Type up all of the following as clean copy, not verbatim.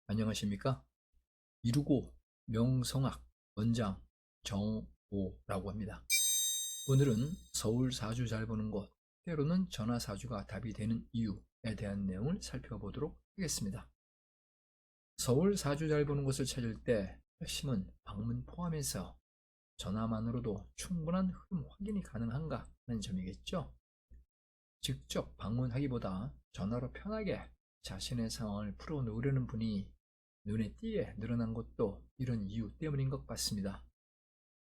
안녕하십니까? 이루고 명성학 원장 정오라고 합니다. 오늘은 서울 사주 잘 보는 곳, 때로는 전화 사주가 답이 되는 이유에 대한 내용을 살펴보도록 하겠습니다. 서울 사주 잘 보는 곳을 찾을 때 핵심은 방문 포함해서 전화만으로도 충분한 흐름 확인이 가능한가 하는 점이겠죠. 직접 방문하기보다 전화로 편하게 자신의 상황을 풀어놓으려는 분이 눈에 띄게 늘어난 것도 이런 이유 때문인 것 같습니다.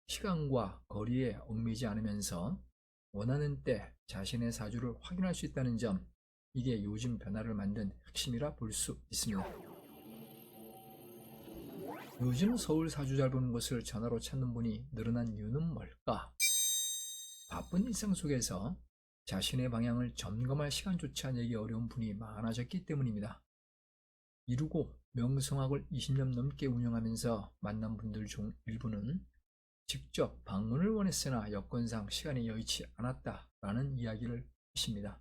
시간과 거리에 얽매이지 않으면서 원하는 때 자신의 사주를 확인할 수 있다는 점, 이게 요즘 변화를 만든 핵심이라 볼 수 있습니다. 요즘 서울 사주 잘 보는 곳을 전화로 찾는 분이 늘어난 이유는 뭘까? 바쁜 일상 속에서 자신의 방향을 점검할 시간조차 내기 어려운 분이 많아졌기 때문입니다. 이루고 명성학을 20년 넘게 운영하면서 만난 분들 중 일부는 직접 방문을 원했으나 여건상 시간이 여의치 않았다라는 이야기를 하십니다.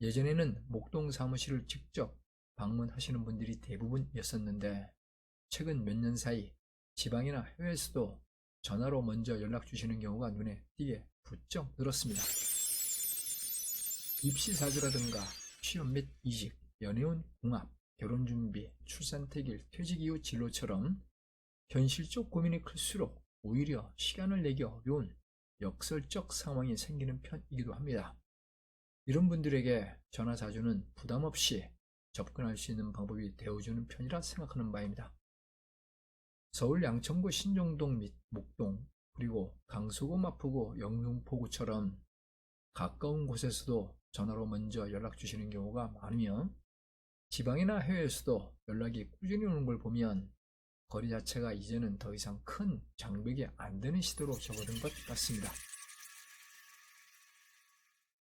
예전에는 목동 사무실을 직접 방문하시는 분들이 대부분이었었는데 최근 몇 년 사이 지방이나 해외에서도 전화로 먼저 연락 주시는 경우가 눈에 띄게 부쩍 늘었습니다. 입시 사주라든가 취업 및 이직, 연애운 궁합, 결혼준비, 출산택일, 퇴직 이후 진로처럼 현실적 고민이 클수록 오히려 시간을 내기 어려운 역설적 상황이 생기는 편이기도 합니다. 이런 분들에게 전화사주는 부담없이 접근할 수 있는 방법이 되어주는 편이라 생각하는 바입니다. 서울 양천구 신정동 및 목동, 그리고 강서구 마포구 영등포구처럼 가까운 곳에서도 전화로 먼저 연락 주시는 경우가 많으며 지방이나 해외에서도 연락이 꾸준히 오는 걸 보면 거리 자체가 이제는 더 이상 큰 장벽이 안 되는 시대로 접어든 것 같습니다.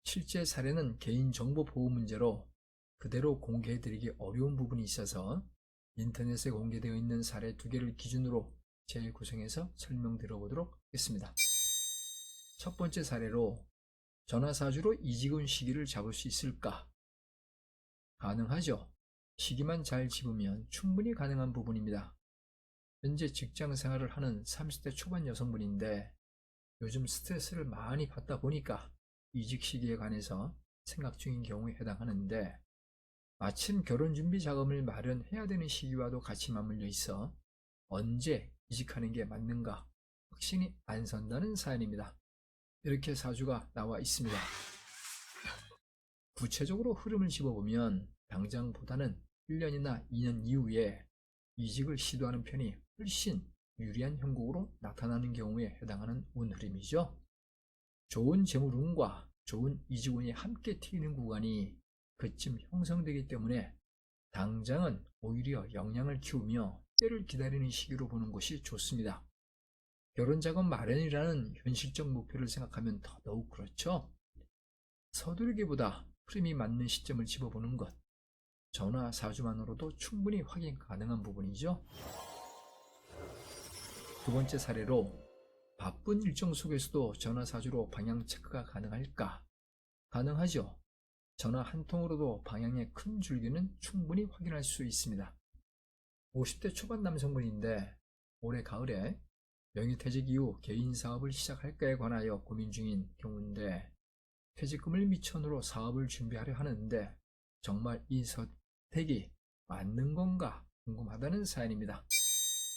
실제 사례는 개인정보 보호 문제로 그대로 공개해드리기 어려운 부분이 있어서 인터넷에 공개되어 있는 사례 2개를 기준으로 재구성해서 설명드려보도록 하겠습니다. 첫 번째 사례로 전화사주로 이직운 시기를 잡을 수 있을까? 가능하죠. 시기만 잘 집으면 충분히 가능한 부분입니다. 현재 직장 생활을 하는 30대 초반 여성분인데 요즘 스트레스를 많이 받다 보니까 이직 시기에 관해서 생각 중인 경우에 해당하는데 마침 결혼 준비 자금을 마련해야 되는 시기와도 같이 맞물려 있어 언제 이직하는 게 맞는가 확신이 안 선다는 사연입니다. 이렇게 사주가 나와 있습니다. 구체적으로 흐름을 집어보면 당장보다는 1년이나 2년 이후에 이직을 시도하는 편이 훨씬 유리한 형국으로 나타나는 경우에 해당하는 운 흐름이죠. 좋은 재물운과 좋은 이직운이 함께 튀는 구간이 그쯤 형성되기 때문에 당장은 오히려 역량을 키우며 때를 기다리는 시기로 보는 것이 좋습니다. 결혼자금 마련이라는 현실적 목표를 생각하면 더더욱 그렇죠. 서두르기보다 흐름이 맞는 시점을 집어보는 것, 전화 사주만으로도 충분히 확인 가능한 부분이죠. 두 번째 사례로 바쁜 일정 속에서도 전화 사주로 방향 체크가 가능할까? 가능하죠. 전화 한 통으로도 방향의 큰 줄기는 충분히 확인할 수 있습니다. 50대 초반 남성분인데 올해 가을에 명의퇴직 이후 개인 사업을 시작할까에 관하여 고민 중인 경우인데 퇴직금을 미천으로 사업을 준비하려 하는데 정말 이 선택이 맞는 건가 궁금하다는 사연입니다.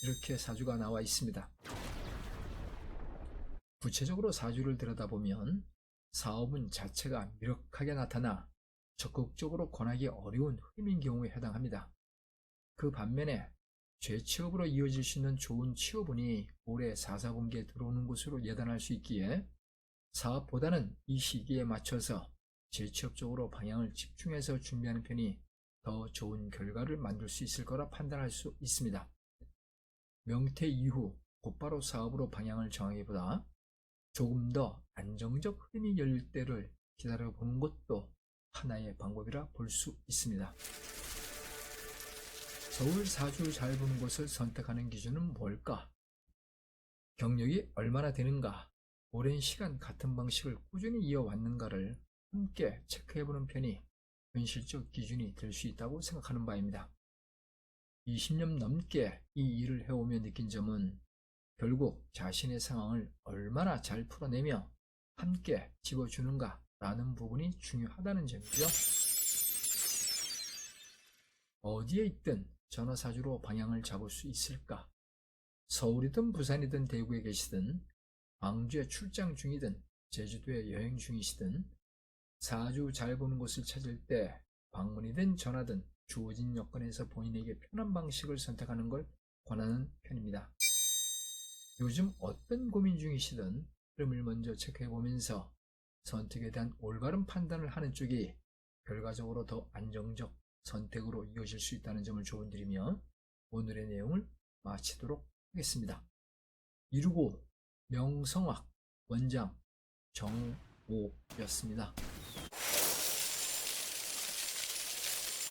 이렇게 사주가 나와 있습니다. 구체적으로 사주를 들여다보면 사업은 자체가 미력하게 나타나 적극적으로 권하기 어려운 흐름인 경우에 해당합니다. 그 반면에 재취업으로 이어질 수 있는 좋은 취업운이 올해 4사분기에 들어오는 것으로 예단할 수 있기에 사업보다는 이 시기에 맞춰서 재취업 쪽으로 방향을 집중해서 준비하는 편이 더 좋은 결과를 만들 수 있을 거라 판단할 수 있습니다. 명퇴 이후 곧바로 사업으로 방향을 정하기보다 조금 더 안정적 흐름이 열릴 때를 기다려보는 것도 하나의 방법이라 볼 수 있습니다. 서울 사주 잘 보는 곳을 선택하는 기준은 뭘까? 경력이 얼마나 되는가? 오랜 시간 같은 방식을 꾸준히 이어왔는가를 함께 체크해보는 편이 현실적 기준이 될 수 있다고 생각하는 바입니다. 20년 넘게 이 일을 해오며 느낀 점은 결국 자신의 상황을 얼마나 잘 풀어내며 함께 집어주는가 라는 부분이 중요하다는 점이죠. 어디에 있든 전화사주로 방향을 잡을 수 있을까? 서울이든 부산이든 대구에 계시든 광주에 출장 중이든 제주도에 여행 중이시든 사주 잘 보는 곳을 찾을 때 방문이든 전화든 주어진 여건에서 본인에게 편한 방식을 선택하는 걸 권하는 편입니다. 요즘 어떤 고민 중이시든 흐름을 먼저 체크해보면서 선택에 대한 올바른 판단을 하는 쪽이 결과적으로 더 안정적 선택으로 이어질 수 있다는 점을 조언드리며 오늘의 내용을 마치도록 하겠습니다. 165 명성학 원장 정오였습니다.